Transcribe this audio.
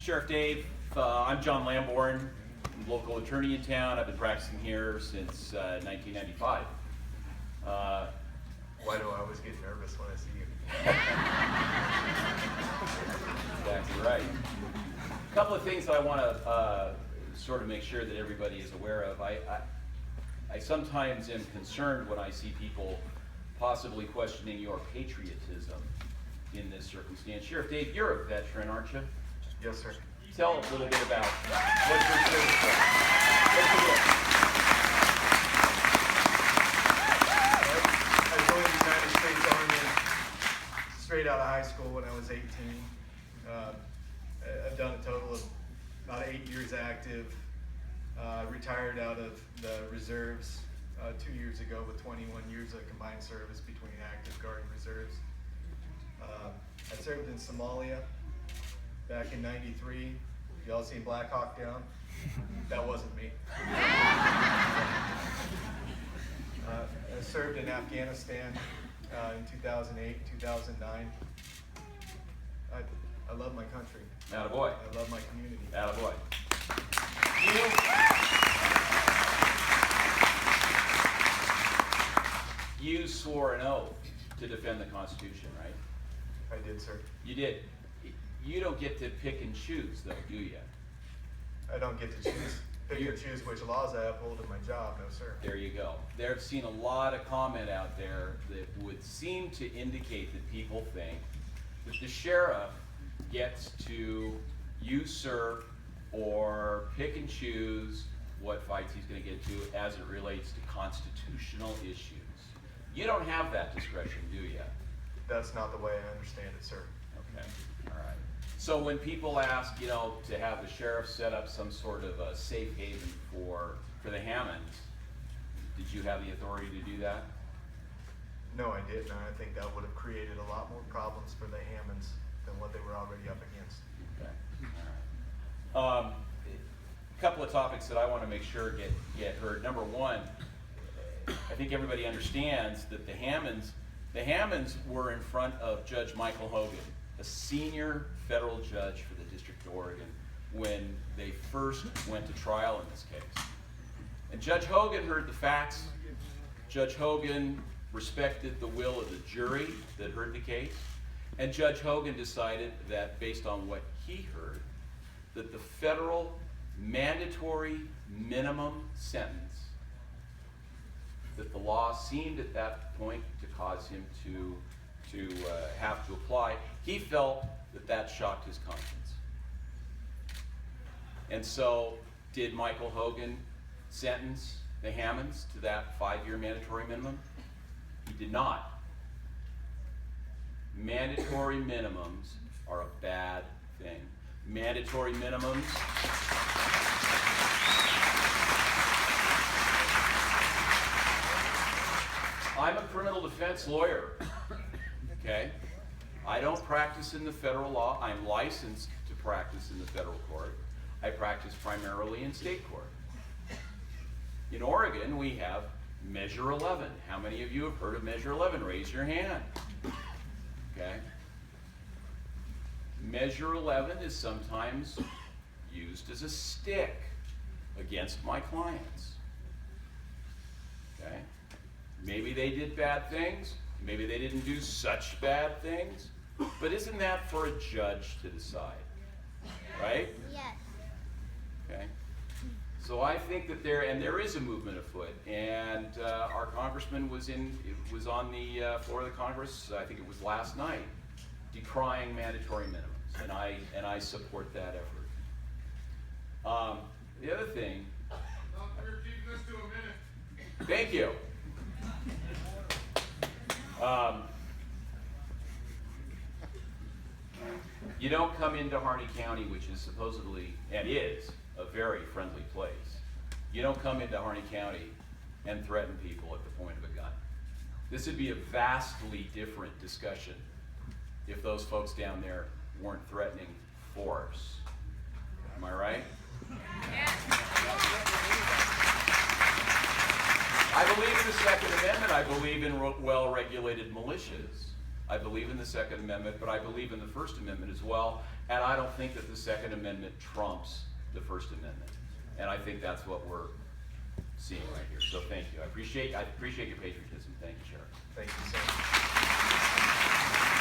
Sheriff Dave, I'm John Lamborn, local attorney in town. I've been practicing here since 1995. Why do I always get nervous when I see you? Exactly right. A couple of things that I want to sort of make sure that everybody is aware of. I sometimes am concerned when I see people possibly questioning your patriotism in this circumstance. Sheriff Dave, you're a veteran, aren't you? Yes, sir. Tell a little bit about what your service was. I joined the United States Army straight out of high school when I was 18. I've done a total of about 8 years active. Retired out of the reserves 2 years ago with 21 years of combined service between active guard and reserves. I served in Somalia back in '93. Y'all seen Black Hawk Down? That wasn't me. I served in Afghanistan in 2008, 2009. I love my country. Attaboy. I love my community. Attaboy. You swore an oath to defend the Constitution, right? I did, sir. You did. You don't get to pick and choose, though, do you? I don't get to pick and choose which laws I uphold in my job, no, sir. There you go. I've seen a lot of comment out there that would seem to indicate that people think that the sheriff gets to usurp or pick and choose what fights he's going to get to as it relates to constitutional issues. You don't have that discretion, do you? That's not the way I understand it, sir. Okay, all right. So when people ask, to have the sheriff set up some sort of a safe haven for the Hammonds, did you have the authority to do that? No, I didn't. I think that would have created a lot more problems for the Hammonds than what they were already up against. Okay, all right. A couple of topics that I want to make sure get heard. Number one, I think everybody understands that the Hammonds were in front of Judge Michael Hogan, a senior federal judge for the District of Oregon, when they first went to trial in this case. And Judge Hogan heard the facts. Judge Hogan respected the will of the jury that heard the case. And Judge Hogan decided that, based on what he heard, that the federal mandatory minimum sentence, that the law seemed at that point to cause him to have to apply, he felt that shocked his conscience. And so, did Michael Hogan sentence the Hammonds to that 5-year mandatory minimum? He did not. Mandatory minimums are a bad thing. Mandatory minimums I'm a criminal defense lawyer, okay? I don't practice in the federal law. I'm licensed to practice in the federal court. I practice primarily in state court. In Oregon, we have Measure 11. How many of you have heard of Measure 11? Raise your hand. Okay? Measure 11 is sometimes used as a stick against my clients. Okay? Maybe they did bad things. Maybe they didn't do such bad things. But isn't that for a judge to decide? Right? Yes. Okay. So I think that there is a movement afoot, and our congressman was on the floor of the Congress. I think it was last night, decrying mandatory minimums, and I support that effort. The other thing. We're keeping this to a minute. Thank you. You don't come into Harney County, which is supposedly, and is, a very friendly place. You don't come into Harney County and threaten people at the point of a gun. This would be a vastly different discussion if those folks down there weren't threatening force. Am I right? I believe in the Second Amendment. I believe in well-regulated militias. I believe in the Second Amendment, but I believe in the First Amendment as well. And I don't think that the Second Amendment trumps the First Amendment. And I think that's what we're seeing right here. So thank you. I appreciate your patriotism. Thank you, Sheriff. Thank you, sir.